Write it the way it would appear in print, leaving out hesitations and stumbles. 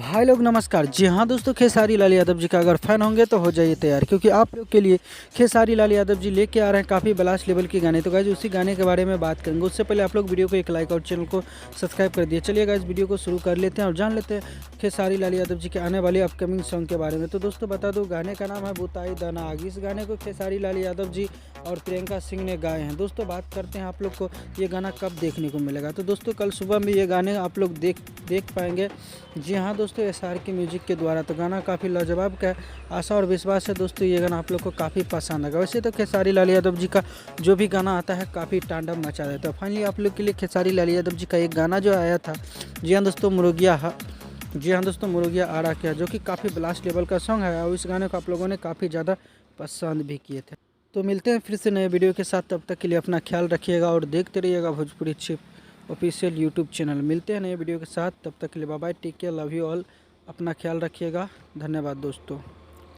भाई लोग नमस्कार। जी हाँ दोस्तों, खेसारी लाल यादव जी का अगर फ़ैन होंगे तो हो जाइए तैयार, क्योंकि आप लोग के लिए खेसारी लाल यादव जी लेके आ रहे हैं काफ़ी ब्लास्ट लेवल के गाने। तो गाइज उसी गाने के बारे में बात करेंगे। उससे पहले आप लोग वीडियो को एक लाइक और चैनल को सब्सक्राइब कर दिए। चलिए गाइज वीडियो को शुरू कर लेते हैं और जान लेते हैं खेसारी लाल यादव जी के आने वाले अपकमिंग सॉन्ग के बारे में। तो दोस्तों बता दो, गाने का नाम है बुताई दाना आग। इस गाने को खेसारी लाल यादव जी और प्रियंका सिंह ने गाए हैं। दोस्तों बात करते हैं आप लोग को ये गाना कब देखने को मिलेगा। तो दोस्तों कल सुबह में ये गाने आप लोग देख पाएंगे। जी हाँ दोस्तों, SR के म्यूजिक के द्वारा। तो गाना काफ़ी लाजवाब का है। आशा और विश्वास है दोस्तों ये गाना आप लोग को काफ़ी पसंद आएगा। वैसे तो खेसारी लाल यादव जी का जो भी गाना आता है काफ़ी तांडव मचा देता है। फाइनली आप लोग के लिए खेसारी लाल यादव जी का एक गाना जो आया था, जी हाँ दोस्तों, मुर्गिया आ रहा क्या, जो कि काफ़ी ब्लास्ट लेवल का सॉन्ग है और इस गाने को आप लोगों ने काफ़ी ज़्यादा पसंद भी किए थे। तो मिलते हैं फिर से नए वीडियो के साथ। तब तक के लिए अपना ख्याल रखिएगा और देखते रहिएगा Bhojpuri chip official YouTube channel. मिलते हैं नए वीडियो के साथ, तब तक के लिए bye bye, take care, love you all. अपना ख्याल रखिएगा। धन्यवाद दोस्तों।